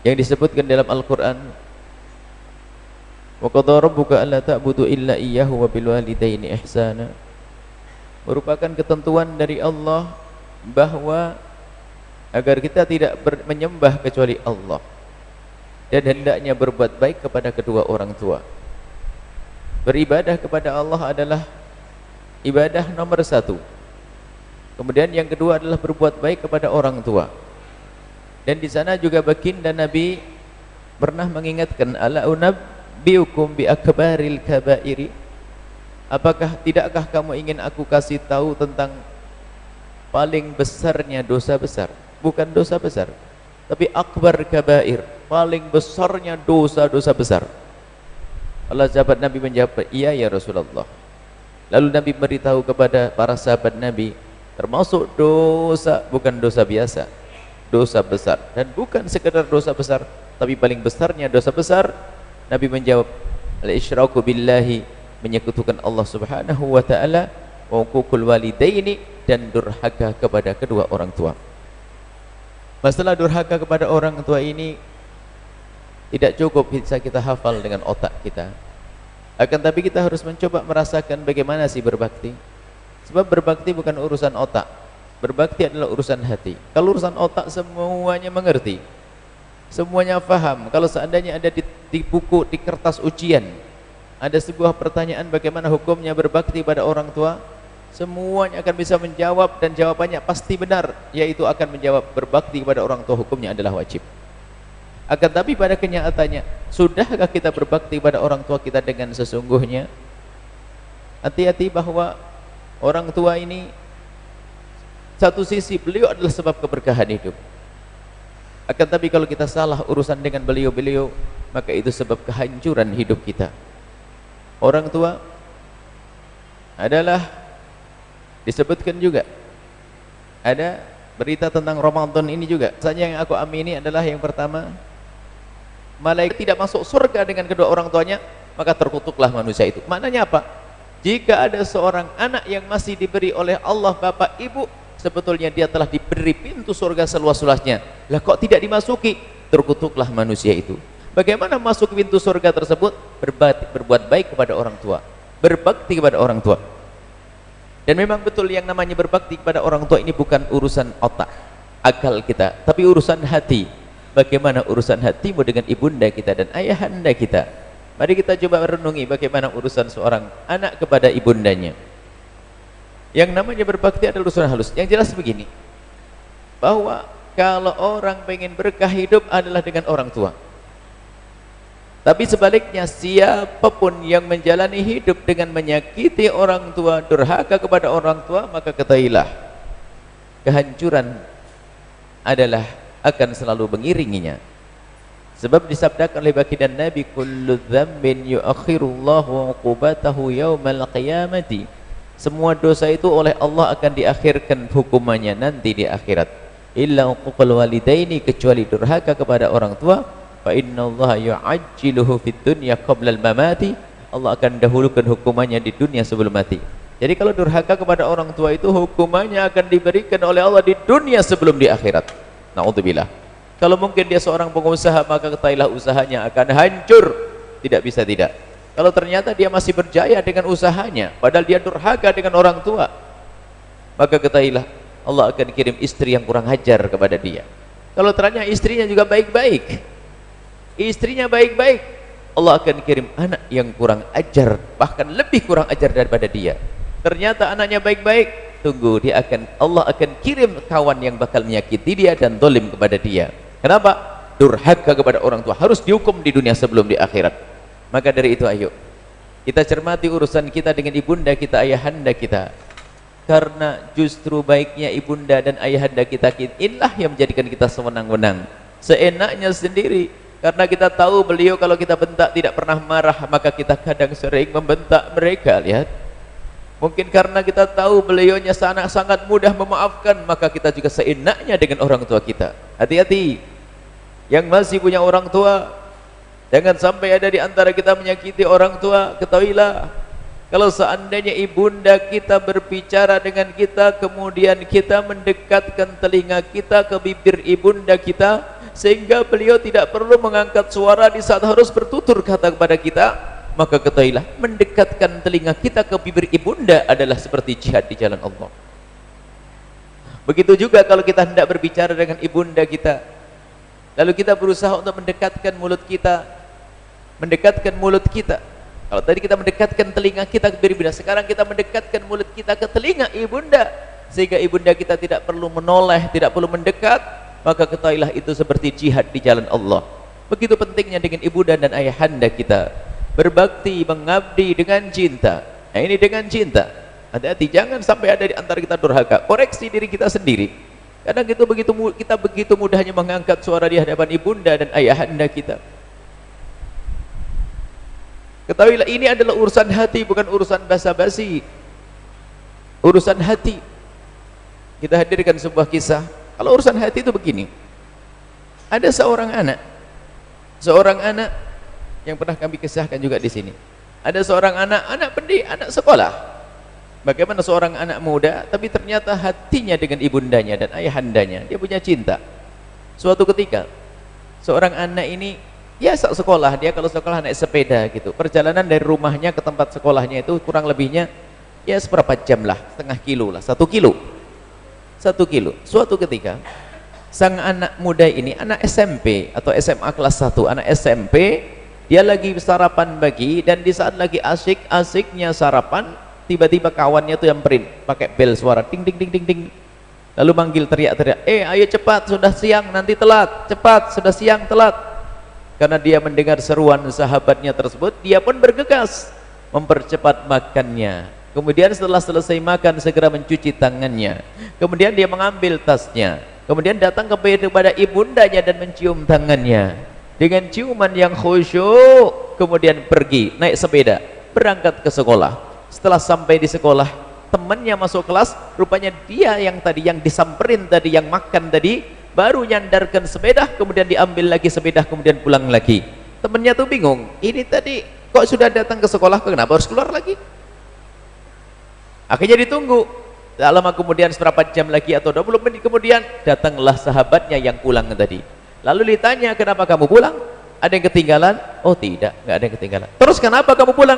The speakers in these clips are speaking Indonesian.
yang disebutkan dalam Al-Quran, wa qadha rabbuka alla ta'budu illa iyyahu wa bil walidaini ihsana, merupakan ketentuan dari Allah bahwa agar kita tidak menyembah kecuali Allah dan hendaknya berbuat baik kepada kedua orang tua. Beribadah kepada Allah adalah ibadah nomor satu. Kemudian yang kedua adalah berbuat baik kepada orang tua. Dan di sana juga baginda Nabi pernah mengingatkan, ala unabbiukum bi akbaril kabairi, apakah tidakkah kamu ingin aku kasih tahu tentang paling besarnya dosa besar? Bukan dosa besar, tapi akbar kabair, paling besarnya dosa-dosa besar. Allah, sahabat Nabi menjawab, iya ya Rasulullah. Lalu Nabi beritahu kepada para sahabat Nabi, termasuk dosa, bukan dosa biasa, dosa besar, dan bukan sekedar dosa besar, tapi paling besarnya dosa besar. Nabi menjawab, al-isyraku billahi, menyekutukan Allah subhanahu wa ta'ala, wa uququl walidaini, dan durhaka kepada kedua orang tua. Masalah durhaka kepada orang tua ini tidak cukup bisa kita hafal dengan otak kita, akan tapi kita harus mencoba merasakan bagaimana sih berbakti. Sebab berbakti bukan urusan otak, berbakti adalah urusan hati. Kalau urusan otak semuanya mengerti, semuanya faham. Kalau seandainya ada di buku, di kertas ujian, ada sebuah pertanyaan bagaimana hukumnya berbakti pada orang tua, semuanya akan bisa menjawab, dan jawabannya pasti benar, yaitu akan menjawab berbakti kepada orang tua hukumnya adalah wajib. Akan tapi pada kenyataannya, sudahkah kita berbakti pada orang tua kita dengan sesungguhnya? Hati-hati bahwa orang tua ini, satu sisi beliau adalah sebab keberkahan hidup. Akan tapi kalau kita salah urusan dengan beliau-beliau, maka itu sebab kehancuran hidup kita. Orang tua adalah disebutkan juga, ada berita tentang Ramadan ini juga. Saja yang aku amini adalah yang pertama, malaikat tidak masuk surga dengan kedua orang tuanya, maka terkutuklah manusia itu. Maknanya apa? Jika ada seorang anak yang masih diberi oleh Allah bapak ibu, sebetulnya dia telah diberi pintu surga seluas-luasnya. Lah kok tidak dimasuki? Terkutuklah manusia itu. Bagaimana masuk pintu surga tersebut? Berbuat baik kepada orang tua, berbakti kepada orang tua. Dan memang betul yang namanya berbakti kepada orang tua ini bukan urusan otak, akal kita, tapi urusan hati. Bagaimana urusan hatimu dengan ibunda kita dan ayahanda kita? Mari kita coba renungi bagaimana urusan seorang anak kepada ibundanya. Yang namanya berbakti adalah urusan halus. Yang jelas begini, bahwa kalau orang pengen berkah hidup adalah dengan orang tua. Tapi sebaliknya, siapapun yang menjalani hidup dengan menyakiti orang tua, durhaka kepada orang tua, maka ketahuilah kehancuran adalah akan selalu mengiringinya. Sebab disabdakan oleh baginda Nabi, kullu dzambin yuakhirullahu uqubatahu yaumal qiyamati, semua dosa itu oleh Allah akan diakhirkan hukumannya nanti di akhirat, illa uququl walidaini, kecuali durhaka kepada orang tua. Fa innallaha yu'ajjiluhu fid dunya qabla al-mamati, Allah akan dahulukan hukumannya di dunia sebelum mati. Jadi kalau durhaka kepada orang tua itu hukumannya akan diberikan oleh Allah di dunia sebelum di akhirat. Na'udzubillah. Kalau mungkin dia seorang pengusaha, maka ketahuilah usahanya akan hancur, tidak bisa tidak. Kalau ternyata dia masih berjaya dengan usahanya, padahal dia durhaka dengan orang tua, maka ketahuilah Allah akan kirim istri yang kurang ajar kepada dia. Kalau ternyata istrinya juga baik-baik, istrinya baik-baik, Allah akan kirim anak yang kurang ajar, bahkan lebih kurang ajar daripada dia. Ternyata anaknya baik-baik, tunggu, Allah akan kirim kawan yang bakal menyakiti dia dan zalim kepada dia. Kenapa? Durhaka kepada orang tua harus dihukum di dunia sebelum di akhirat. Maka dari itu, ayo kita cermati urusan kita dengan ibunda kita, ayahanda kita. Karena justru baiknya ibunda dan ayahanda kita, inilah yang menjadikan kita sewenang-wenang, seenaknya sendiri. Karena kita tahu beliau kalau kita bentak tidak pernah marah, maka kita kadang sering membentak mereka. Lihat, mungkin karena kita tahu beliaunya sangat mudah memaafkan, maka kita juga seenaknya dengan orang tua kita. Hati-hati yang masih punya orang tua, jangan sampai ada di antara kita menyakiti orang tua. Ketahuilah Kalau seandainya ibunda kita berbicara dengan kita, kemudian kita mendekatkan telinga kita ke bibir ibunda kita, sehingga beliau tidak perlu mengangkat suara di saat harus bertutur kata kepada kita, maka ketahuilah mendekatkan telinga kita ke bibir ibunda adalah seperti jihad di jalan Allah. Begitu juga kalau kita hendak berbicara dengan ibunda kita, lalu kita berusaha untuk mendekatkan mulut kita, kalau tadi kita mendekatkan telinga kita ke bibir ibunda, sekarang kita mendekatkan mulut kita ke telinga ibunda, sehingga ibunda kita tidak perlu menoleh, tidak perlu mendekat, maka ketahuilah itu seperti jihad di jalan Allah. Begitu pentingnya dengan ibunda dan ayahanda kita berbakti, mengabdi dengan cinta. Nah, ini dengan cinta. Hati-hati, jangan sampai ada di antara kita durhaka. Koreksi diri kita sendiri. Kadang kita begitu mudahnya mengangkat suara di hadapan ibunda dan ayahanda kita. Ketahuilah ini adalah urusan hati, bukan urusan basa-basi. Urusan hati. Kita hadirkan sebuah kisah. Kalau urusan hati itu begini. Ada seorang anak yang pernah kami kisahkan juga di sini. Ada seorang anak sekolah. Bagaimana seorang anak muda, tapi ternyata hatinya dengan ibundanya dan ayahandanya. Dia punya cinta. Suatu ketika, seorang anak ini biasa sekolah, dia kalau sekolah naik sepeda gitu. Perjalanan dari rumahnya ke tempat sekolahnya itu kurang lebihnya ya seberapa jam lah, setengah kilo lah, 1 kilo. Suatu ketika sang anak muda ini, anak SMP atau SMA kelas 1, anak SMP, dia lagi sarapan pagi, dan di saat lagi asik-asiknya sarapan, tiba-tiba kawannya tuh nyamperin pakai bel suara ding ding ding ding ding. Lalu manggil teriak-teriak, ayo cepat, sudah siang nanti telat, cepat, sudah siang telat. Karena dia mendengar seruan sahabatnya tersebut, dia pun bergegas mempercepat makannya. Kemudian setelah selesai makan, segera mencuci tangannya. Kemudian dia mengambil tasnya. Kemudian datang kepada ibundanya dan mencium tangannya. Dengan ciuman yang khusyuk, kemudian pergi, naik sepeda, berangkat ke sekolah. Setelah sampai di sekolah, temannya masuk kelas, rupanya dia yang disamperin tadi, yang makan tadi, baru nyandarkan sepeda, kemudian diambil lagi sepeda, kemudian pulang lagi. Temennya tuh bingung, ini tadi kok sudah datang ke sekolah, kenapa harus keluar lagi? Akhirnya ditunggu. Tak lama kemudian, seberapa jam lagi atau 20 menit kemudian, datanglah sahabatnya yang pulang tadi. Lalu ditanya, kenapa kamu pulang? Ada yang ketinggalan? Oh tidak, nggak ada yang ketinggalan. Terus kenapa kamu pulang?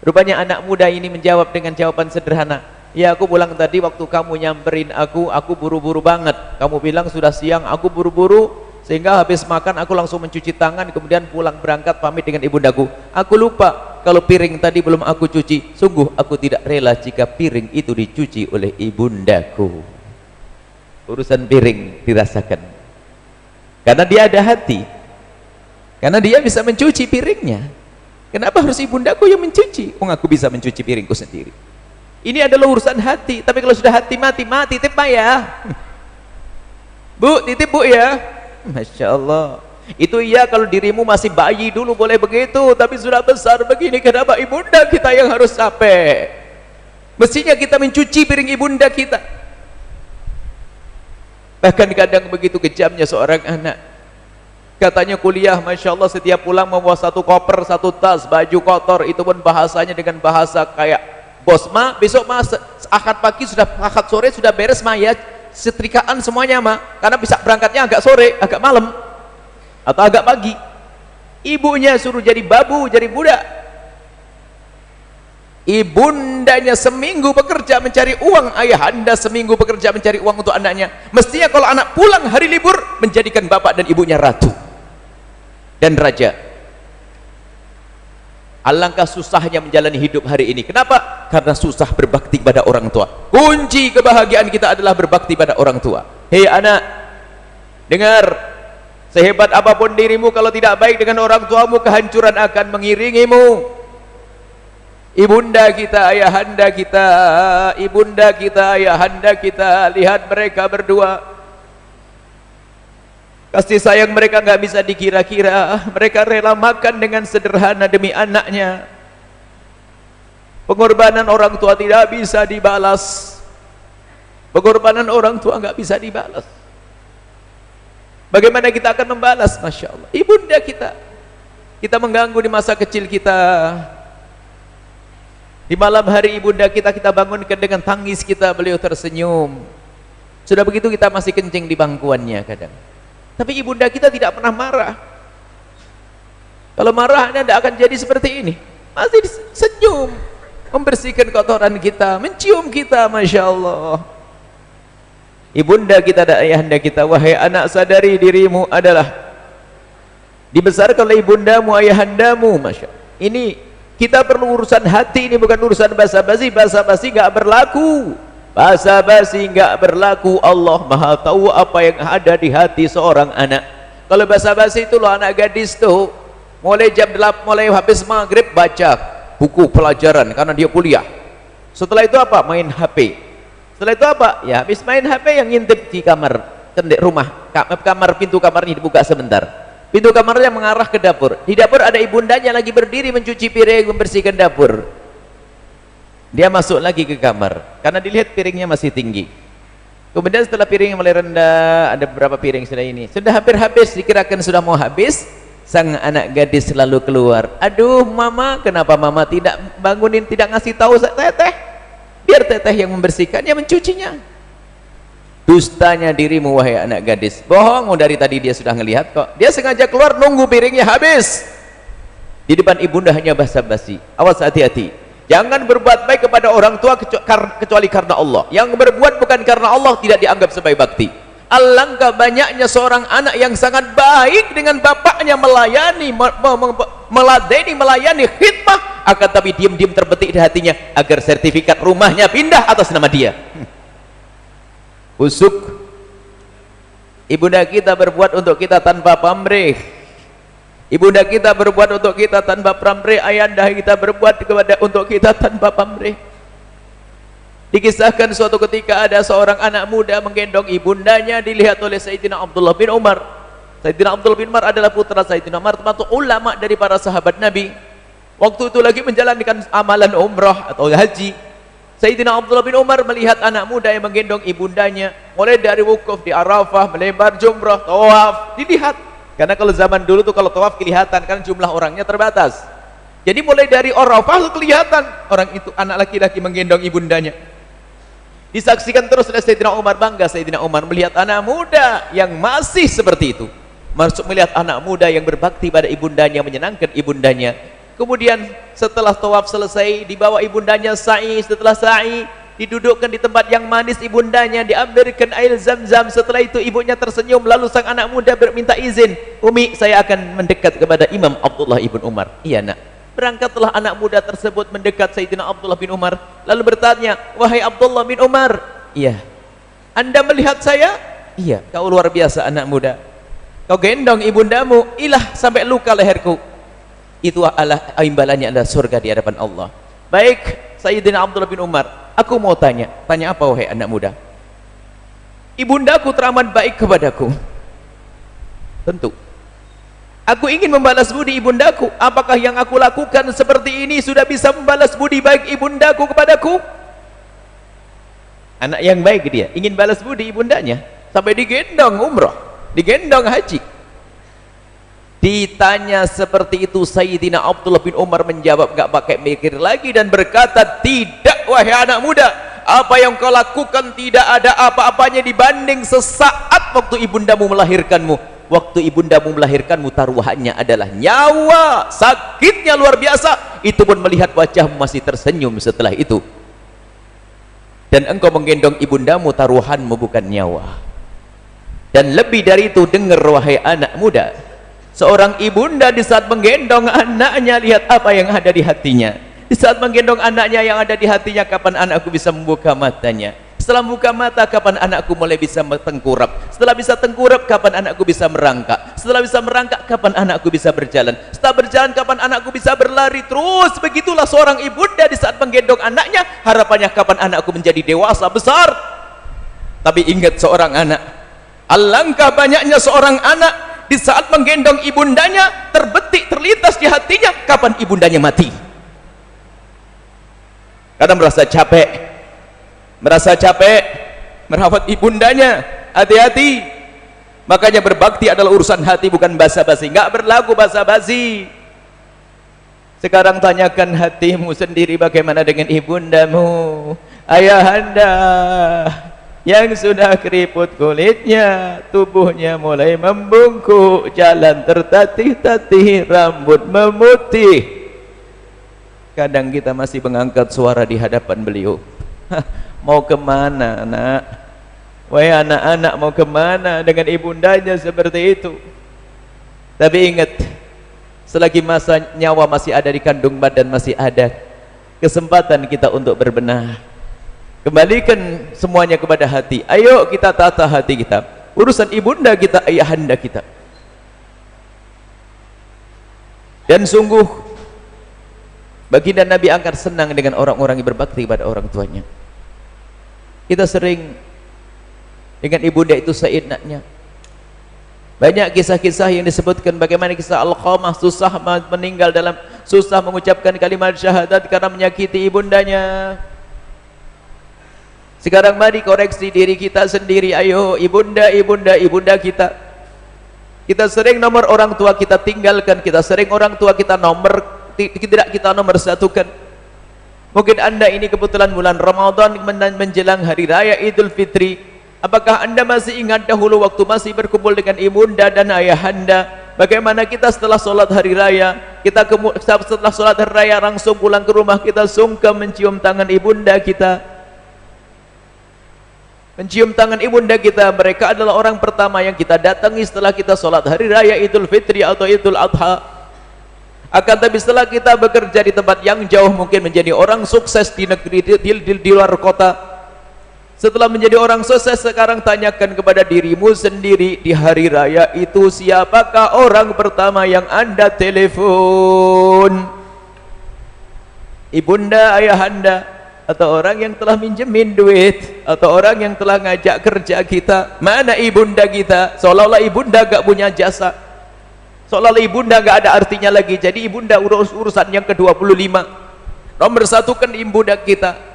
Rupanya anak muda ini menjawab dengan jawaban sederhana, ya aku pulang tadi waktu kamu nyamperin aku buru-buru banget. Kamu bilang sudah siang, aku buru-buru, sehingga habis makan aku langsung mencuci tangan, kemudian pulang berangkat pamit dengan ibundaku. Aku lupa kalau piring tadi belum aku cuci. Sungguh aku tidak rela jika piring itu dicuci oleh ibundaku. Urusan piring dirasakan, karena dia ada hati, karena dia bisa mencuci piringnya. Kenapa harus ibundaku yang mencuci? Aku bisa mencuci piringku sendiri. Ini adalah urusan hati. Tapi kalau sudah hati mati, titip ya. Bu, titip bu ya. Masya Allah. Itu iya kalau dirimu masih bayi dulu boleh begitu, tapi sudah besar begini, kenapa ibunda kita yang harus capek? Mestinya kita mencuci piring ibunda kita. Bahkan kadang begitu kejamnya seorang anak. Katanya kuliah, Masya Allah, setiap pulang membawa 1 koper, 1 tas, baju kotor. Itu pun bahasanya dengan bahasa kayak, bos besok akad pagi sudah, akad sore sudah beres ya, setrikaan semuanya karena bisa berangkatnya agak sore, agak malam, atau agak pagi. Ibunya suruh jadi babu, jadi budak. Ibundanya seminggu bekerja mencari uang, ayahanda seminggu bekerja mencari uang untuk anaknya. Mestinya kalau anak pulang hari libur, menjadikan bapak dan ibunya ratu dan raja. Alangkah susahnya menjalani hidup hari ini. Kenapa? Karena susah berbakti pada orang tua. Kunci kebahagiaan kita adalah berbakti pada orang tua. Hei anak, dengar, sehebat apapun dirimu, kalau tidak baik dengan orang tuamu, kehancuran akan mengiringimu. Ibunda kita, ayahanda kita, ibunda kita, ayahanda kita, lihat mereka berdua. Kasih sayang mereka nggak bisa dikira-kira. Mereka rela makan dengan sederhana demi anaknya. Pengorbanan orang tua tidak bisa dibalas. Pengorbanan orang tua nggak bisa dibalas. Bagaimana kita akan membalas? Masya Allah, ibunda kita mengganggu di masa kecil kita. Di malam hari ibunda kita bangunkan dengan tangis kita, beliau tersenyum. Sudah begitu kita masih kencing di bangkuannya kadang. Tapi ibunda kita tidak pernah marah. Kalau marah Anda tidak akan jadi seperti ini. Masih senyum, membersihkan kotoran kita, mencium kita, Masya Allah. Ibunda kita dan ayahanda kita, wahai anak, sadari dirimu adalah dibesarkan oleh ibundamu, ayahandamu. Masya Allah. Ini kita perlu urusan hati, ini bukan urusan basa-basi. Basa-basi gak berlaku. Basa-basi gak berlaku. Allah Maha tahu apa yang ada di hati seorang anak. Kalau basa-basi itu loh, anak gadis tuh mulai jam 8, mulai habis maghrib baca buku pelajaran karena dia kuliah. Setelah itu apa? Main HP. Setelah itu apa? Ya habis main HP yang ngintip di kamar, rumah, pintu kamarnya dibuka sebentar. Pintu kamarnya mengarah ke dapur. Di dapur ada ibundanya lagi berdiri mencuci piring, membersihkan dapur. Dia masuk lagi ke kamar karena dilihat piringnya masih tinggi. Kemudian setelah piringnya mulai rendah, ada beberapa piring sudah ini, sudah hampir habis, dikirakan sudah mau habis. Sang anak gadis selalu keluar. Aduh mama, kenapa mama tidak bangunin, tidak ngasih tahu teteh? Biar teteh yang membersihkannya, mencucinya. Dustanya dirimu wahai anak gadis. Bohong, dari tadi dia sudah ngelihat kok. Dia sengaja keluar nunggu piringnya habis. Di depan ibunda hanya basa-basi. Awas, hati-hati. Jangan berbuat baik kepada orang tua kecuali karena Allah. Yang berbuat bukan karena Allah tidak dianggap sebagai bakti. Alangkah banyaknya seorang anak yang sangat baik dengan bapaknya, melayani, meladeni, melayani, khidmah, akan tapi diam-diam terbetik di hatinya agar sertifikat rumahnya pindah atas nama dia. Busuk. Ibunda kita berbuat untuk kita tanpa pamrih. Ibunda kita berbuat untuk kita tanpa pamrih. Ayahanda kita berbuat untuk kita tanpa pamrih. Dikisahkan suatu ketika ada seorang anak muda menggendong ibundanya, dilihat oleh Sayyidina Abdullah bin Umar. Sayyidina Abdullah bin Umar adalah putra Sayyidina Umar, termasuk ulama dari para sahabat Nabi. Waktu itu lagi menjalankan amalan umrah atau haji. Sayyidina Abdullah bin Umar melihat anak muda yang menggendong ibundanya, mulai dari wukuf di Arafah, melebar jumrah, tawaf, dilihat. Karena kalau zaman dulu tuh kalau tawaf kelihatan, kan jumlah orangnya terbatas. Jadi mulai dari Arafah kelihatan orang itu, anak laki-laki menggendong ibundanya. Disaksikan terus oleh Sayyidina Umar. Bangga Sayyidina Umar melihat anak muda yang masih seperti itu, masuk melihat anak muda yang berbakti pada ibundanya, menyenangkan ibundanya. Kemudian setelah tawaf selesai, dibawa ibundanya sa'i. Setelah sa'i, didudukkan di tempat yang manis ibundanya, diambilkan air zam-zam. Setelah itu ibunya tersenyum, lalu sang anak muda berminta izin, Umi, saya akan mendekat kepada Imam Abdullah ibn Umar. Iya nak. Berangkatlah anak muda tersebut mendekat Sayyidina Abdullah bin Umar, lalu bertanya, wahai Abdullah bin Umar. Iya. Anda melihat saya? Iya. Kau luar biasa anak muda. Kau gendong ibundamu, ilah sampai luka leherku. Itu adalah imbalannya, adalah surga di hadapan Allah. Baik Sayyidina Abdullah bin Umar, aku mau tanya apa wahai anak muda? Ibundaku teramat baik kepadaku. Tentu aku ingin membalas budi ibundaku. Apakah yang aku lakukan seperti ini sudah bisa membalas budi baik ibundaku kepadaku? Anak yang baik dia, ingin balas budi ibundanya, sampai digendong umrah, digendong haji. Ditanya seperti itu, Sayyidina Abdullah bin Umar menjawab gak pakai mikir lagi dan berkata, tidak wahai anak muda, apa yang kau lakukan tidak ada apa-apanya dibanding sesaat waktu ibundamu melahirkanmu. Waktu ibundamu melahirkanmu, taruhannya adalah nyawa. Sakitnya luar biasa. Itu pun melihat wajahmu masih tersenyum setelah itu. Dan engkau menggendong ibundamu, taruhanmu bukan nyawa. Dan lebih dari itu, dengar wahai anak muda, seorang ibunda di saat menggendong anaknya, lihat apa yang ada di hatinya. Di saat menggendong anaknya, yang ada di hatinya, kapan anakku bisa membuka matanya? Setelah buka mata, kapan anakku mulai bisa tengkurap? Setelah bisa tengkurap, kapan anakku bisa merangkak? Setelah bisa merangkak, kapan anakku bisa berjalan? Setelah berjalan, kapan anakku bisa berlari? Terus begitulah seorang ibunda di saat menggendong anaknya, harapannya kapan anakku menjadi dewasa besar. Tapi ingat seorang anak, alangkah banyaknya seorang anak di saat menggendong ibundanya, terbetik, terlintas di hatinya, kapan ibundanya mati. Kadang merasa capek merawat ibundanya. Hati-hati. Makanya berbakti adalah urusan hati, bukan basa-basi. Enggak berlaku basa-basi. Sekarang tanyakan hatimu sendiri, bagaimana dengan ibundamu, ayahanda yang sudah keriput kulitnya, tubuhnya mulai membungkuk, jalan tertatih-tatih, rambut memutih. Kadang kita masih mengangkat suara di hadapan beliau. Mau kemana nak? Wahai anak-anak, mau kemana dengan ibundanya seperti itu? Tapi ingat, selagi masa nyawa masih ada di kandung badan, masih ada kesempatan kita untuk berbenah. Kembalikan semuanya kepada hati. Ayo kita tata hati kita. Urusan ibunda kita, ayahanda kita. Dan sungguh baginda Nabi angkat senang dengan orang-orang yang berbakti pada orang tuanya. Kita sering dengan ibunda itu seenaknya. Banyak kisah-kisah yang disebutkan, bagaimana kisah Alqamah susah meninggal dalam susah mengucapkan kalimat syahadat karena menyakiti ibundanya. Sekarang mari koreksi diri kita sendiri. Ayo ibunda kita. Kita sering nomor orang tua kita tinggalkan, kita sering orang tua kita tidak kita nomor satukan. Mungkin anda ini kebetulan bulan Ramadan menjelang hari raya Idul Fitri. Apakah anda masih ingat dahulu waktu masih berkumpul dengan ibunda dan ayahanda, bagaimana kita setelah sholat hari raya, setelah sholat hari raya langsung pulang ke rumah, kita sungkem mencium tangan ibunda kita, mencium tangan ibunda kita. Mereka adalah orang pertama yang kita datangi setelah kita sholat hari raya Idul Fitri atau Idul Adha. Akan tapi setelah kita bekerja di tempat yang jauh, mungkin menjadi orang sukses di negeri, di luar kota, setelah menjadi orang sukses, sekarang tanyakan kepada dirimu sendiri, di hari raya itu siapakah orang pertama yang anda telepon? Ibunda, ayahanda, atau orang yang telah minjemin duit, atau orang yang telah ngajak kerja kita? Mana ibunda kita? Seolah-olah ibunda gak punya jasa, seolah-olah ibunda gak ada artinya lagi. Jadi ibunda urusan yang ke-25. Nomor satu kan ibunda kita.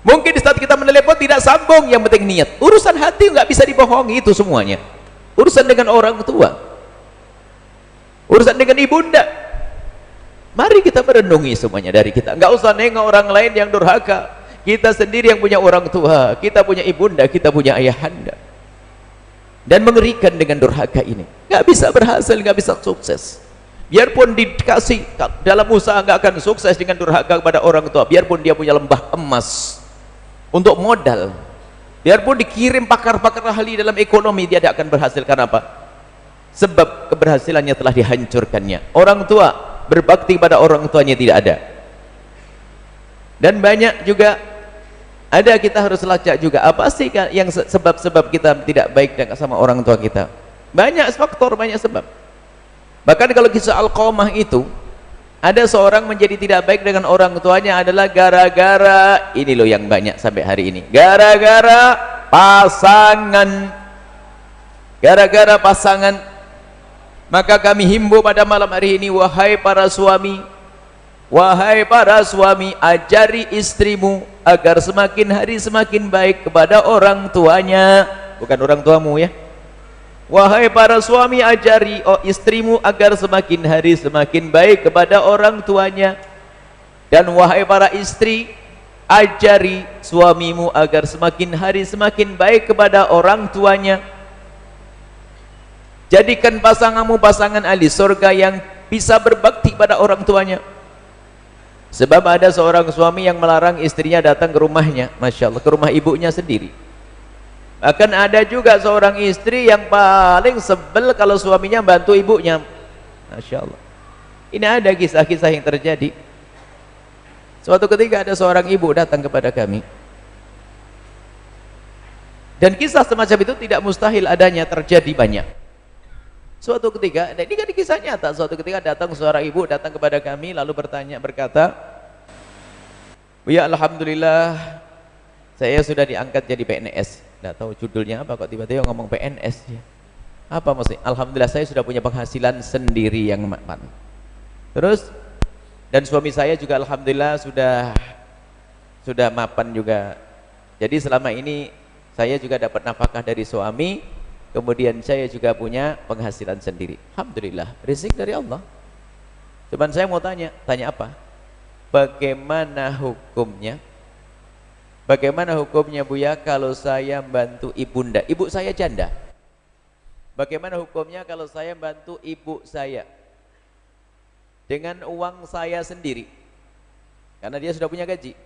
Mungkin di saat kita menelepon tidak sambung, yang penting niat. Urusan hati nggak bisa dibohongi, itu semuanya. Urusan dengan orang tua, urusan dengan ibunda. Mari kita merenungi semuanya dari kita. Nggak usah nengok orang lain yang durhaka. Kita sendiri yang punya orang tua, kita punya ibunda, kita punya ayahanda. Dan mengerikan dengan durhaka ini. Nggak bisa berhasil, nggak bisa sukses. Biarpun dikasih dalam usaha, nggak akan sukses dengan durhaka kepada orang tua. Biarpun dia punya lembah emas untuk modal, biarpun dikirim pakar-pakar ahli dalam ekonomi, dia tidak akan berhasil. Karena apa? Sebab keberhasilannya telah dihancurkannya. Orang tua berbakti pada orang tuanya tidak ada. Dan banyak juga ada, kita harus lacak juga apa sih yang sebab-sebab kita tidak baik dengan sama orang tua kita. Banyak faktor, banyak sebab. Bahkan kalau kisah Alqamah itu, ada seorang menjadi tidak baik dengan orang tuanya adalah gara-gara ini loh, yang banyak sampai hari ini, gara-gara pasangan. Gara-gara pasangan. Maka kami himbau pada malam hari ini, wahai para suami, ajari istrimu agar semakin hari semakin baik kepada orang tuanya. Bukan orang tuamu ya. Wahai para suami, ajari istrimu agar semakin hari semakin baik kepada orang tuanya. Dan wahai para istri, ajari suamimu agar semakin hari semakin baik kepada orang tuanya. Jadikan pasanganmu pasangan ahli surga yang bisa berbakti pada orang tuanya. Sebab ada seorang suami yang melarang istrinya datang ke rumahnya, Masya Allah, ke rumah ibunya sendiri. Akan ada juga seorang istri yang paling sebel kalau suaminya bantu ibunya. Masya Allah. Ini ada kisah-kisah yang terjadi. Suatu ketika ada seorang ibu datang kepada kami. Dan kisah semacam itu tidak mustahil adanya, terjadi banyak. Suatu ketika, ini kan kisah nyata, suatu ketika datang seorang ibu datang kepada kami lalu berkata, "Ya Alhamdulillah, saya sudah diangkat jadi PNS." Tidak tahu judulnya apa, kok tiba-tiba ngomong PNS ya. Apa maksudnya? Alhamdulillah saya sudah punya penghasilan sendiri yang mapan. Terus, dan suami saya juga alhamdulillah sudah mapan juga. Jadi selama ini saya juga dapat nafkah dari suami, kemudian saya juga punya penghasilan sendiri. Alhamdulillah, rezeki dari Allah. Cuman saya mau tanya apa? Bagaimana hukumnya? Bagaimana hukumnya Buya kalau saya bantu ibunda? Ibu saya janda. Bagaimana hukumnya kalau saya bantu ibu saya dengan uang saya sendiri? Karena dia sudah punya gaji.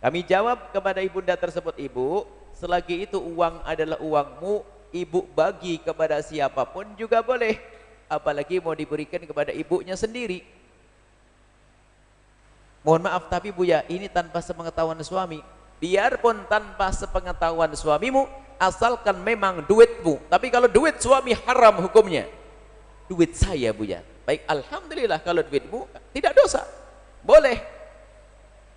Kami jawab kepada ibunda tersebut, ibu, selagi itu uang adalah uangmu, ibu bagi kepada siapapun juga boleh. Apalagi mau diberikan kepada ibunya sendiri. Mohon maaf tapi Buya, ini tanpa sepengetahuan suami. Biarpun tanpa sepengetahuan suamimu, asalkan memang duitmu. Tapi kalau duit suami haram hukumnya. Duit saya Buya. Baik, alhamdulillah kalau duitmu tidak dosa. Boleh.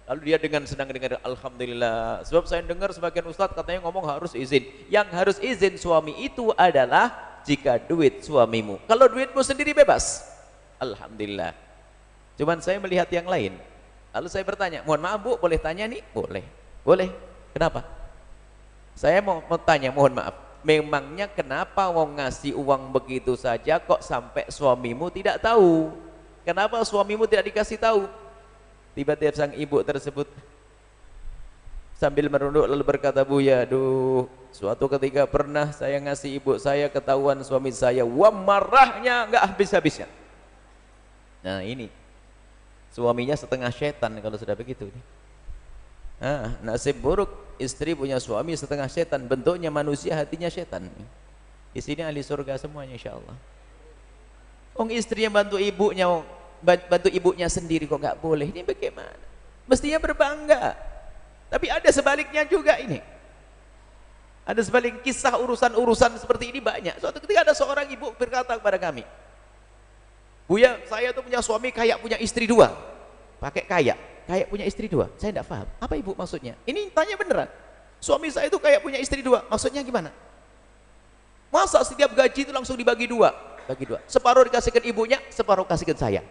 Lalu dia dengan senang dengar alhamdulillah. Sebab saya dengar sebagian ustadz katanya ngomong harus izin. Yang harus izin suami itu adalah jika duit suamimu. Kalau duitmu sendiri bebas. Alhamdulillah. Cuman saya melihat yang lain. Lalu saya bertanya, mohon maaf Bu, boleh tanya nih? Boleh. Boleh. Kenapa? Saya mau tanya, mohon maaf. Memangnya kenapa mau ngasih uang begitu saja kok sampai suamimu tidak tahu? Kenapa suamimu tidak dikasih tahu? Tiba-tiba sang ibu tersebut sambil merunduk lalu berkata, Buya, aduh, suatu ketika pernah saya ngasih ibu saya, ketahuan suami saya, wah marahnya nggak habis-habisnya. Nah ini suaminya setengah setan kalau sudah begitu. Nasib buruk istri punya suami setengah setan, bentuknya manusia, hatinya setan. Di sini ahli surga semuanya insyaallah. Istrinya bantu ibunya sendiri kok nggak boleh, ini bagaimana? Mestinya berbangga. Tapi ada sebaliknya juga ini. Ada sebalik kisah urusan-urusan seperti ini banyak. Suatu ketika ada seorang ibu berkata kepada kami, Buya, saya tuh punya suami kayak punya istri dua. Pakai kayak punya istri dua. Saya tidak paham. Apa ibu maksudnya? Ini tanya beneran. Suami saya itu kayak punya istri dua. Maksudnya gimana? Masa setiap gaji itu langsung dibagi dua? Bagi dua. Separuh dikasihkan ibunya, separuh kasihkan saya.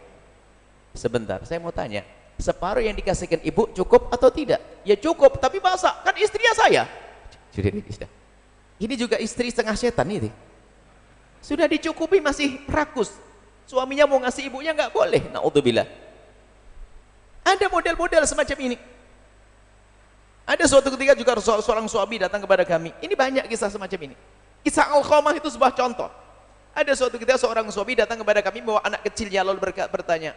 Sebentar, saya mau tanya. Separuh yang dikasihkan ibu cukup atau tidak? Ya cukup, tapi masa? Kan istrinya saya. Ini juga istri setengah setan ini. Sudah dicukupi masih rakus. Suaminya mau ngasih ibunya nggak boleh. Naudzubillah. Ada model-model semacam ini. Ada suatu ketika juga seorang suami datang kepada kami. Ini banyak kisah semacam ini. Kisah Alqamah itu sebuah contoh. Ada suatu ketika seorang suami datang kepada kami bawa anak kecilnya lalu bertanya.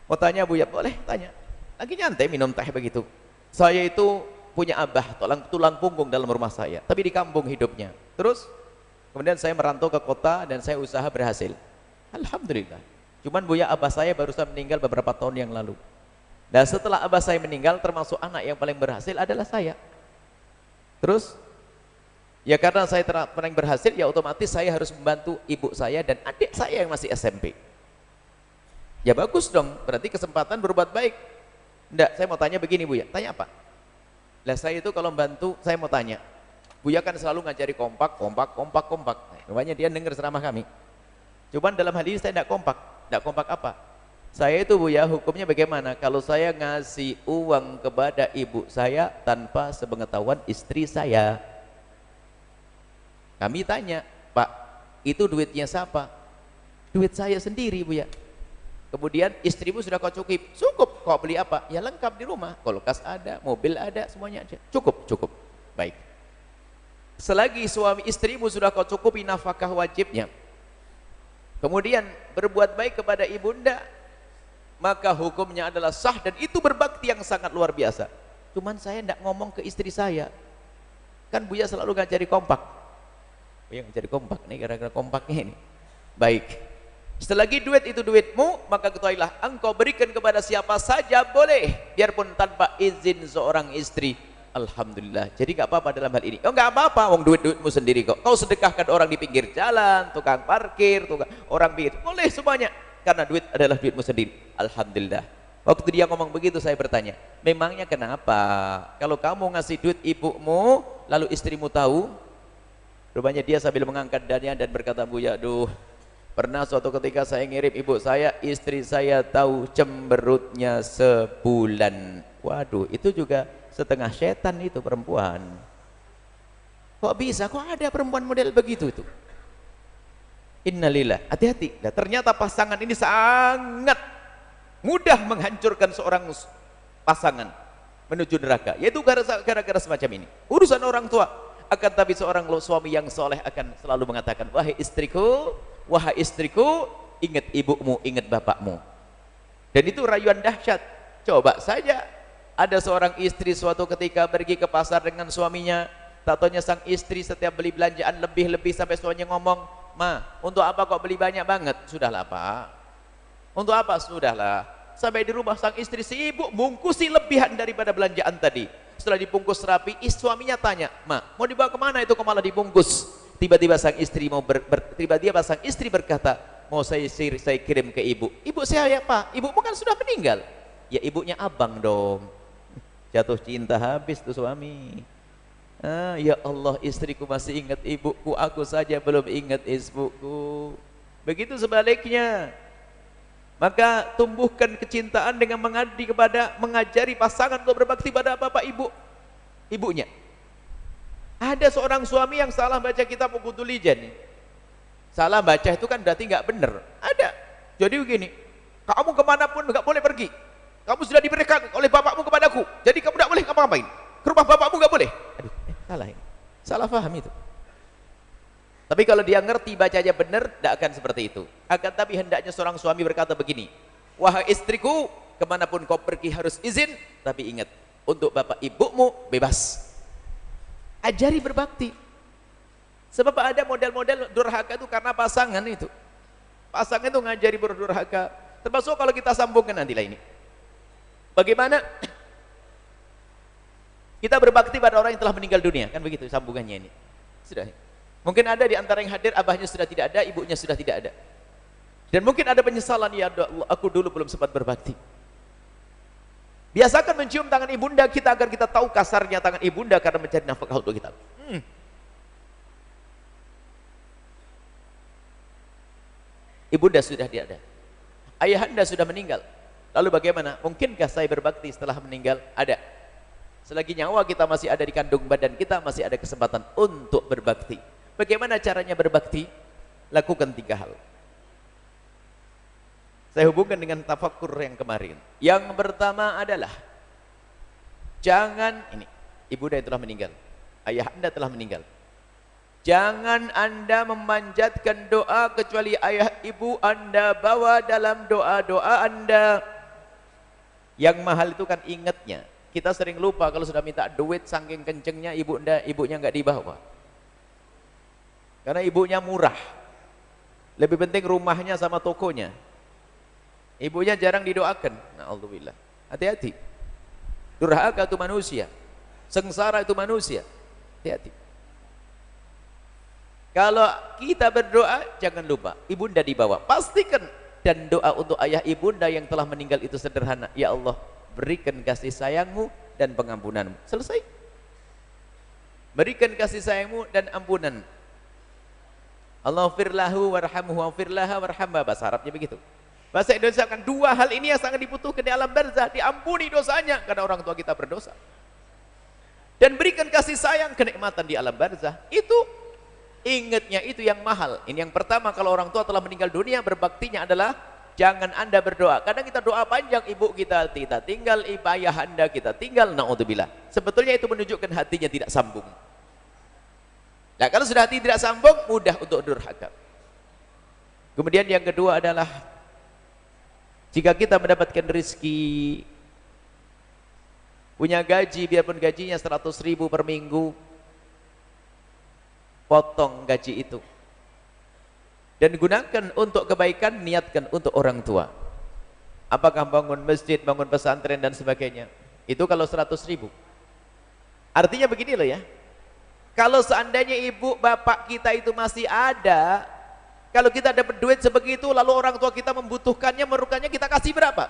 Mau tanya Buya? Boleh tanya. Lagi nyantai minum teh begitu. Saya itu punya abah, tulang punggung dalam rumah saya. Tapi di kampung hidupnya. Terus kemudian saya merantau ke kota dan saya usaha berhasil. Alhamdulillah. Cuman Buya, abah saya barusan meninggal beberapa tahun yang lalu. Dan setelah abah saya meninggal, termasuk anak yang paling berhasil adalah saya. Terus, ya karena saya paling berhasil, ya otomatis saya harus membantu ibu saya dan adik saya yang masih SMP. Ya bagus dong, berarti kesempatan berbuat baik. Enggak, saya mau tanya begini Buya. Tanya apa? Lah saya itu kalau membantu, saya mau tanya. Buya kan selalu ngajari kompak. Rupanya dia dengar ceramah kami. Cuman dalam hal ini saya tidak kompak. Tidak kompak apa? Saya itu Buya, hukumnya bagaimana kalau saya ngasih uang kepada ibu saya tanpa sepengetahuan istri saya? Kami tanya, Pak, itu duitnya siapa? Duit saya sendiri Buya. Kemudian istrimu sudah kau cukup, kau beli apa? Ya lengkap di rumah, kulkas ada, mobil ada, semuanya ada. Cukup. Baik. Selagi suami istrimu sudah kau cukupi nafkah wajibnya, kemudian berbuat baik kepada ibunda, maka hukumnya adalah sah dan itu berbakti yang sangat luar biasa. Cuman saya tidak ngomong ke istri saya. Kan Buya selalu ngajari kompak. Buya ngajari kompak nih gara-gara kompaknya ini. Baik. Selagi duit itu duitmu, maka ketahuilah engkau berikan kepada siapa saja boleh, biarpun tanpa izin seorang istri. Alhamdulillah. Jadi gak apa-apa dalam hal ini. Gak apa-apa, wong duitmu sendiri kok. Kau sedekahkan orang di pinggir jalan, tukang parkir, orang pinggir, boleh semuanya. Karena duit adalah duitmu sendiri. Alhamdulillah. Waktu dia ngomong begitu saya bertanya, memangnya kenapa? Kalau kamu ngasih duit ibumu, lalu istrimu tahu? Rupanya dia sambil mengangkat dadanya dan berkata, Buya, aduh, pernah suatu ketika saya ngirim ibu saya, istri saya tahu cemberutnya sebulan. Waduh, itu juga setengah setan itu perempuan. Kok bisa? Kok ada perempuan model begitu itu? Innalillah. Hati-hati. Nah, ternyata pasangan ini sangat mudah menghancurkan seorang pasangan menuju neraka, yaitu gara-gara semacam ini. Urusan orang tua. Akan tapi seorang suami yang soleh akan selalu mengatakan, wahai istriku, ingat ibumu, ingat bapakmu. Dan itu rayuan dahsyat. Coba saja ada seorang istri suatu ketika pergi ke pasar dengan suaminya, tak taunya sang istri setiap beli belanjaan lebih-lebih sampai suaminya ngomong, ma, untuk apa kok beli banyak banget? Sudahlah pak, untuk apa? Sudahlah. Sampai di rumah sang istri sibuk bungkusi lebihan daripada belanjaan tadi. Setelah dibungkus rapi, suaminya tanya, ma, mau dibawa kemana itu kok malah dibungkus? Tiba-tiba sang istri berkata, mau saya kirim ke ibu. Ibu saya ya pak, ibumu kan sudah meninggal. Ya ibunya abang dong. Jatuh cinta habis tuh suami. Ah, ya Allah, istriku masih ingat ibuku, aku saja belum ingat ibuku. Begitu sebaliknya. Maka tumbuhkan kecintaan dengan mengajari pasangan untuk berbakti pada bapak ibunya. Ada seorang suami yang salah baca kitab Uqudul Lijan. Salah baca itu kan berarti nggak benar. Ada. Jadi begini, kamu kemanapun nggak boleh pergi. Kamu sudah diberikan oleh bapakmu kepadaku. Jadi kamu nggak boleh ngapa-ngapain. Ke rumah bapakmu nggak boleh. Aduh, salah ini. Salah paham itu. Tapi kalau dia ngerti bacanya benar, tidak akan seperti itu. Akan tapi hendaknya seorang suami berkata begini, wahai istriku, kemanapun kau pergi harus izin, tapi ingat, untuk bapak ibumu bebas. Ajari berbakti. Sebab ada model-model durhaka itu karena pasangan itu. Pasangan itu ngajari berdurhaka. Termasuk kalau kita sambungkan nantilah ini. Bagaimana kita berbakti pada orang yang telah meninggal dunia, kan begitu sambungannya ini. Sudah. Mungkin ada di antara yang hadir, abahnya sudah tidak ada, ibunya sudah tidak ada. Dan mungkin ada penyesalan, ya Allah, aku dulu belum sempat berbakti. Biasakan mencium tangan ibunda kita agar kita tahu kasarnya tangan ibunda karena mencari nafkah untuk kita. Ibunda sudah tidak ada. Ayahanda sudah meninggal. Lalu bagaimana? Mungkinkah saya berbakti setelah meninggal? Ada. Selagi nyawa kita masih ada di kandung badan kita, masih ada kesempatan untuk berbakti. Bagaimana caranya berbakti? Lakukan 3 hal. Saya hubungkan dengan tafakkur yang kemarin. Yang pertama adalah jangan ini, ibunda yang telah meninggal, ayah anda telah meninggal. Jangan anda memanjatkan doa kecuali ayah ibu anda bawa dalam doa-doa anda. Yang mahal itu kan ingatnya. Kita sering lupa kalau sudah minta duit saking kencengnya ibunya nggak dibawa. Karena ibunya murah. Lebih penting rumahnya sama tokonya. Ibunya jarang didoakan. Na'udzubillah. Hati-hati. Durhaka itu manusia. Sengsara itu manusia. Hati-hati. Kalau kita berdoa, jangan lupa ibunda dibawa. Pastikan. Dan doa untuk ayah ibunda yang telah meninggal itu sederhana. Ya Allah, berikan kasih sayangmu dan pengampunanmu. Selesai. Berikan kasih sayangmu dan ampunan. Allahumma warhamhu wa'firlaha warhamha. Bahasa Arabnya begitu. Bahasa Indonesia kan 2 hal ini yang sangat dibutuhkan di alam barzah. Diampuni dosanya karena orang tua kita berdosa. Dan berikan kasih sayang, kenikmatan di alam barzah. Itu ingatnya, itu yang mahal. Ini yang pertama, kalau orang tua telah meninggal dunia, berbaktinya adalah jangan anda berdoa. Kadang kita doa panjang, ibu kita tinggal, ayah anda kita tinggal, na'udzubillah. Sebetulnya itu menunjukkan hatinya tidak sambung. Nah, kalau sudah hati tidak sambung, mudah untuk durhaka. Kemudian yang kedua adalah jika kita mendapatkan rezeki, punya gaji, biarpun gajinya 100.000 per minggu, potong gaji itu dan gunakan untuk kebaikan, niatkan untuk orang tua. Apakah bangun masjid, bangun pesantren dan sebagainya. Itu kalau 100.000. Artinya begini loh ya, kalau seandainya ibu bapak kita itu masih ada, kalau kita dapat duit sebegitu lalu orang tua kita membutuhkannya, memerlukannya, kita kasih berapa?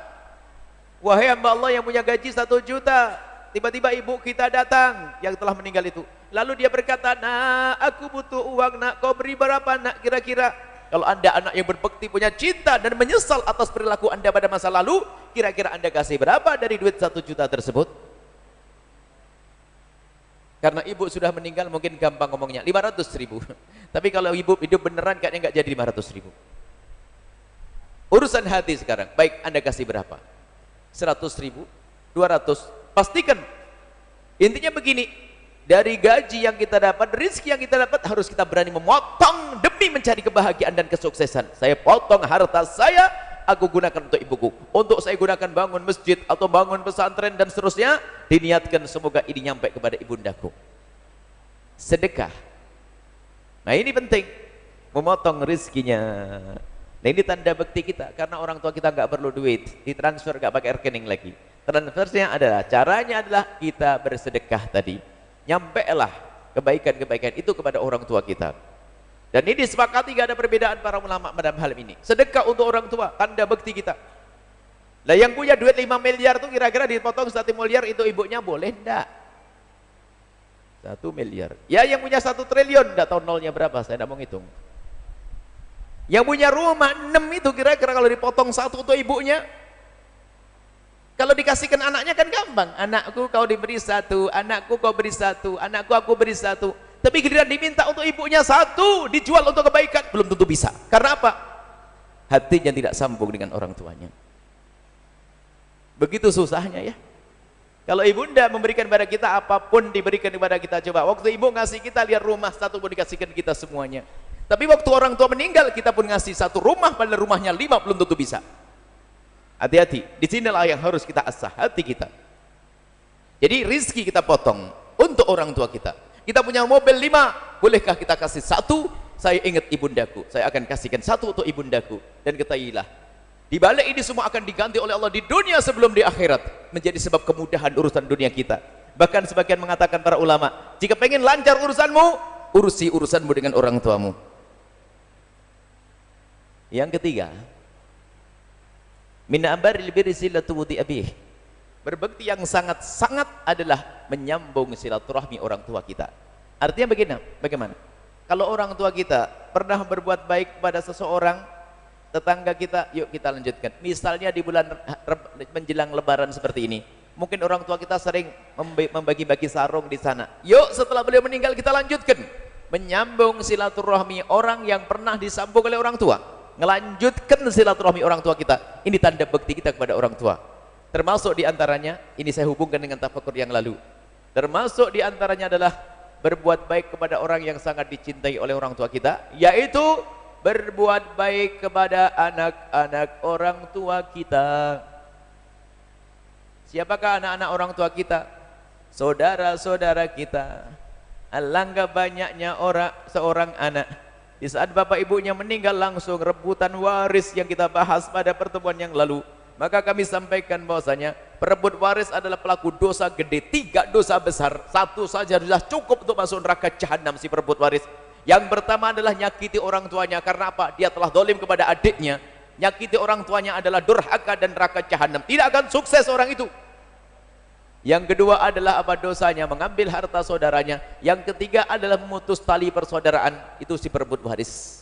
Wahai hamba Allah yang punya gaji 1 juta, tiba-tiba ibu kita datang yang telah meninggal itu, lalu dia berkata, nak aku butuh uang, nak kau beri berapa nak kira-kira? Kalau anda anak yang berbakti, punya cinta dan menyesal atas perilaku anda pada masa lalu, kira-kira anda kasih berapa dari duit 1 juta tersebut? Karena ibu sudah meninggal mungkin gampang ngomongnya 500.000. Tapi kalau ibu hidup beneran kayaknya nggak jadi 500.000. Urusan hati sekarang, baik Anda kasih berapa? 100.000, 200, pastikan. Intinya begini, dari gaji yang kita dapat, rezeki yang kita dapat, harus kita berani memotong demi mencari kebahagiaan dan kesuksesan. Saya potong harta saya, aku gunakan untuk ibuku, untuk saya gunakan bangun masjid atau bangun pesantren dan seterusnya. Diniatkan semoga ini nyampe kepada ibundaku. Sedekah. Nah ini penting, memotong rezekinya. Nah ini tanda bakti kita, karena orang tua kita nggak perlu duit, ditransfer nggak pakai rekening lagi. Transfernya adalah, caranya adalah kita bersedekah tadi. Nyampelah kebaikan-kebaikan itu kepada orang tua kita. Dan ini disepakati, gak ada perbedaan para ulama dalam hal ini. Sedekah untuk orang tua, tanda bakti kita. Lah yang punya duit 5 miliar tuh kira-kira dipotong 1 miliar itu ibunya boleh enggak? 1 miliar. Ya yang punya 1 triliun, enggak tahu nolnya berapa, saya enggak mau ngitung. Yang punya rumah 6 itu kira-kira kalau dipotong 1 untuk ibunya, kalau dikasihkan anaknya kan gampang. Anakku kau diberi 1, anakku kau beri 1, anakku aku beri 1. Tapi giliran diminta untuk ibunya 1, dijual untuk kebaikan, belum tentu bisa. Karena apa? Hatinya tidak sambung dengan orang tuanya. Begitu susahnya ya. Kalau ibunda memberikan kepada kita, apapun diberikan kepada kita. Coba waktu ibu ngasih kita, lihat rumah 1 pun dikasihkan kita semuanya. Tapi waktu orang tua meninggal, kita pun ngasih 1 rumah, padahal rumahnya 5 belum tentu bisa. Hati-hati, di sinilah yang harus kita asah hati kita. Jadi rizki kita potong untuk orang tua kita. Kita punya mobil 5, bolehkah kita kasih 1? Saya ingat ibundaku, saya akan kasihkan 1 untuk ibundaku. Dan ketahuilah, di balik ini semua akan diganti oleh Allah di dunia sebelum di akhirat, menjadi sebab kemudahan urusan dunia kita. Bahkan sebagian mengatakan para ulama, jika pengen lancar urusanmu, urusi urusanmu dengan orang tuamu. Yang ketiga, min abaril birri silatu wuti abih. Berbakti yang sangat-sangat adalah menyambung silaturahmi orang tua kita. Artinya bagaimana? Kalau orang tua kita pernah berbuat baik kepada seseorang, tetangga kita, yuk kita lanjutkan. Misalnya di bulan menjelang lebaran seperti ini, mungkin orang tua kita sering membagi-bagi sarung di sana. Yuk setelah beliau meninggal kita lanjutkan. Menyambung silaturahmi orang yang pernah disambung oleh orang tua. Ngelanjutkan silaturahmi orang tua kita. Ini tanda bakti kita kepada orang tua. Termasuk diantaranya, ini saya hubungkan dengan tafakur yang lalu. Termasuk diantaranya adalah berbuat baik kepada orang yang sangat dicintai oleh orang tua kita, yaitu berbuat baik kepada anak-anak orang tua kita. Siapakah anak-anak orang tua kita? Saudara-saudara kita. Alangkah banyaknya seorang anak, di saat bapak ibunya meninggal langsung rebutan waris yang kita bahas pada pertemuan yang lalu. Maka kami sampaikan bahwasanya perebut waris adalah pelaku dosa gede, 3 dosa besar. 1 saja sudah cukup untuk masuk neraka jahanam si perebut waris. Yang pertama adalah nyakiti orang tuanya. Karena apa? Dia telah dolim kepada adiknya. Nyakiti orang tuanya adalah durhaka dan neraka jahanam. Tidak akan sukses orang itu. Yang kedua adalah apa dosanya? Mengambil harta saudaranya. Yang ketiga adalah memutus tali persaudaraan. Itu si perebut waris.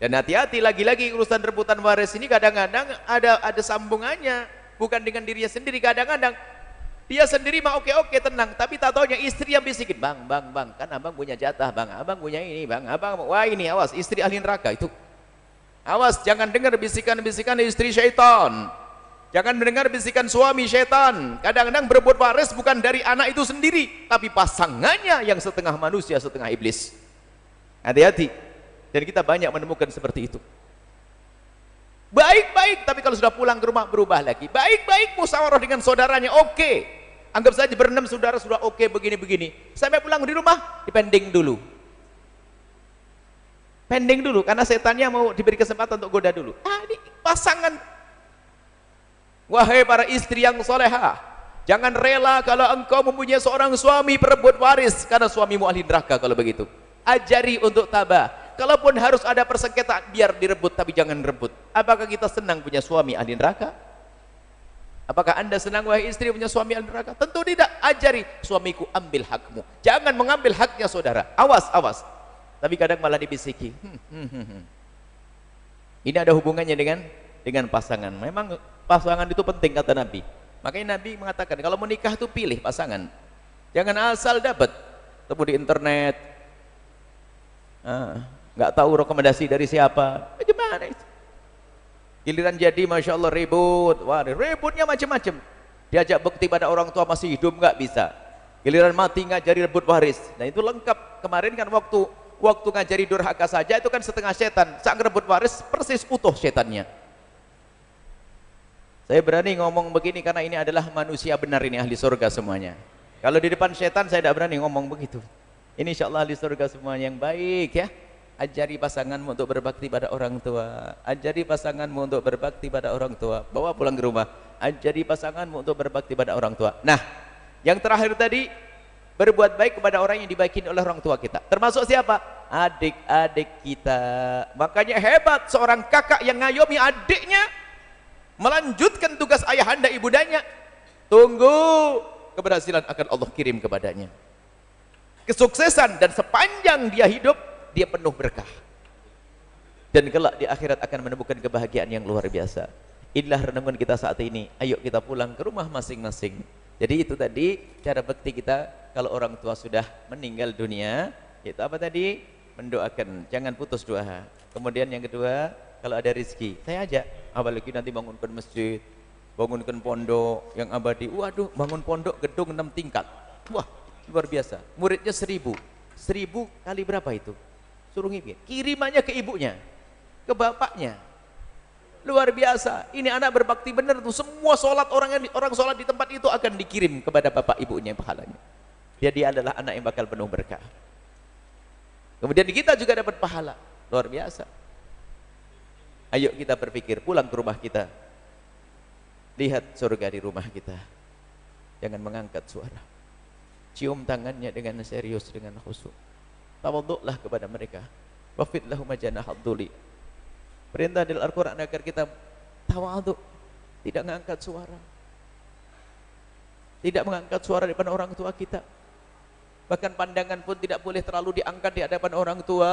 Dan hati-hati, lagi-lagi urusan rebutan waris ini kadang-kadang ada sambungannya, bukan dengan dirinya sendiri. Kadang-kadang dia sendiri mah oke-oke tenang, tapi tak taunya istri yang bisikin, bang, kan abang punya jatah, bang, abang punya ini, bang, abang, wah ini awas, istri ahli neraka itu. Awas, jangan dengar bisikan-bisikan istri syaitan. Jangan mendengar bisikan suami syaitan. Kadang-kadang berebut waris bukan dari anak itu sendiri, tapi pasangannya yang setengah manusia, setengah iblis. Hati-hati. Dan kita banyak menemukan seperti itu. Baik-baik, tapi kalau sudah pulang ke rumah berubah lagi. Baik-baik musyawarah dengan saudaranya, oke. Anggap saja berenam saudara sudah oke begini-begini. Sampai pulang di rumah, dipending dulu. Pending dulu, karena setannya mau diberi kesempatan untuk goda dulu. Ini pasangan. Wahai para istri yang soleha, jangan rela kalau engkau mempunyai seorang suami perebut waris, karena suamimu ahli neraka kalau begitu. Ajari untuk tabah. Kalaupun harus ada persengketaan, biar direbut, tapi jangan rebut. Apakah kita senang punya suami ahli neraka? Apakah anda senang wahai istri punya suami ahli neraka? Tentu tidak. Ajari, suamiku ambil hakmu. Jangan mengambil haknya saudara. Awas, awas. Tapi kadang malah dibisiki. Ini ada hubungannya dengan pasangan. Memang pasangan itu penting kata Nabi. Makanya Nabi mengatakan, kalau menikah itu pilih pasangan. Jangan asal dapat, temu di internet, nggak tahu rekomendasi dari siapa, gimana itu? Giliran jadi, masya Allah ribut, wah ributnya macam-macam. Diajak bukti pada orang tua masih hidup nggak bisa. Giliran mati ngajari rebut waris. Nah itu lengkap. Kemarin kan waktu ngajari durhaka saja itu kan setengah setan. Saat ngerebut waris persis utuh setannya. Saya berani ngomong begini karena ini adalah manusia benar, ini ahli surga semuanya. Kalau di depan setan saya tidak berani ngomong begitu. Ini insya Allah ahli surga semuanya yang baik ya. Ajari pasanganmu untuk berbakti pada orang tua. Ajari pasanganmu untuk berbakti pada orang tua. Bawa pulang ke rumah. Ajari pasanganmu untuk berbakti pada orang tua. Nah, yang terakhir tadi, berbuat baik kepada orang yang dibaikin oleh orang tua kita. Termasuk siapa? Adik-adik kita. Makanya hebat seorang kakak yang ngayomi adiknya, melanjutkan tugas ayahanda ibundanya. Tunggu, keberhasilan akan Allah kirim kepadanya. Kesuksesan dan sepanjang dia hidup, dia penuh berkah. Dan kelak di akhirat akan menemukan kebahagiaan yang luar biasa. Inilah renungan kita saat ini. Ayo kita pulang ke rumah masing-masing. Jadi itu tadi cara bakti kita kalau orang tua sudah meninggal dunia. Itu apa tadi? Mendoakan, jangan putus doa. Kemudian yang kedua, kalau ada rezeki, saya ajak. Apalagi nanti bangunkan masjid, bangunkan pondok yang abadi. Waduh, bangun pondok gedung 6 tingkat. Wah, luar biasa. Muridnya 1000. 1000 kali berapa itu? Suruh ngipin. Kirimannya ke ibunya, ke bapaknya. Luar biasa. Ini anak berbakti benar tuh. Semua sholat orang sholat di tempat itu akan dikirim kepada bapak ibunya pahalanya. Dia adalah anak yang bakal penuh berkah. Kemudian kita juga dapat pahala. Luar biasa. Ayo kita berpikir, pulang ke rumah kita. Lihat surga di rumah kita. Jangan mengangkat suara. Cium tangannya dengan serius, dengan khusyuk. Tawaduklah kepada mereka. Wafid lahum janahad dzulli. Perintah dari Al-Quran agar kita tawaduk, tidak mengangkat suara, tidak mengangkat suara di depan orang tua kita. Bahkan pandangan pun tidak boleh terlalu diangkat di hadapan orang tua.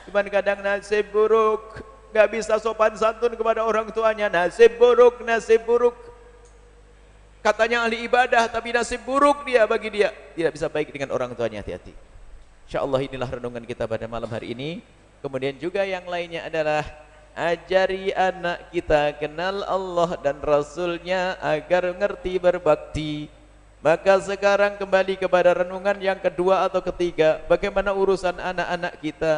Cuman kadang nasib buruk, gak bisa sopan santun kepada orang tuanya. Nasib buruk, nasib buruk. Katanya ahli ibadah, tapi nasib buruk dia bagi dia. Tidak bisa baik dengan orang tuanya, hati-hati. InsyaAllah inilah renungan kita pada malam hari ini. Kemudian juga yang lainnya adalah ajari anak kita kenal Allah dan Rasulnya agar ngerti berbakti. Maka sekarang kembali kepada renungan yang kedua atau ketiga. Bagaimana urusan anak-anak kita?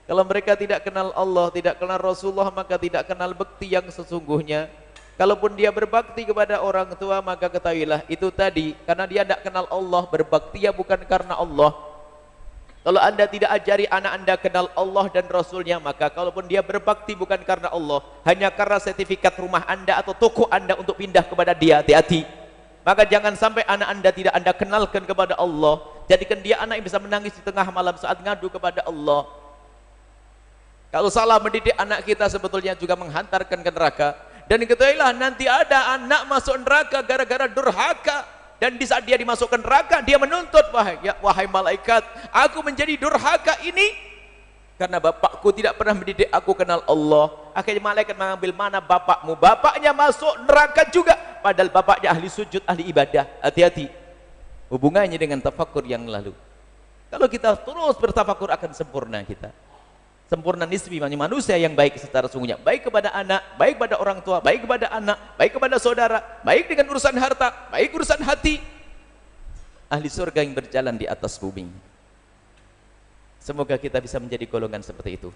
Kalau mereka tidak kenal Allah, tidak kenal Rasulullah, maka tidak kenal bakti yang sesungguhnya. Kalaupun dia berbakti kepada orang tua, maka ketahuilah itu tadi, karena dia tidak kenal Allah, berbakti ya bukan karena Allah. Kalau anda tidak ajari anak anda kenal Allah dan Rasulnya, maka kalaupun dia berbakti bukan karena Allah, hanya karena sertifikat rumah anda atau toko anda untuk pindah kepada dia, hati-hati. Maka jangan sampai anak anda tidak anda kenalkan kepada Allah. Jadikan dia anak yang bisa menangis di tengah malam saat ngadu kepada Allah. Kalau salah mendidik anak kita sebetulnya juga menghantarkan ke neraka. Dan ketahuilah nanti ada anak masuk neraka gara-gara durhaka. Dan di saat dia dimasukkan neraka, dia menuntut, wahai malaikat, aku menjadi durhaka ini karena bapakku tidak pernah mendidik aku kenal Allah. Akhirnya malaikat mengambil mana bapakmu. Bapaknya masuk neraka juga, padahal bapaknya ahli sujud, ahli ibadah. Hati-hati hubungannya dengan tafakur yang lalu. Kalau kita terus bertafakur akan sempurna kita. Sempurna nisbi, manusia yang baik secara sungguhnya, baik kepada anak, baik kepada orang tua, baik kepada anak, baik kepada saudara, baik dengan urusan harta, baik urusan hati. Ahli surga yang berjalan di atas bumi. Semoga kita bisa menjadi golongan seperti itu.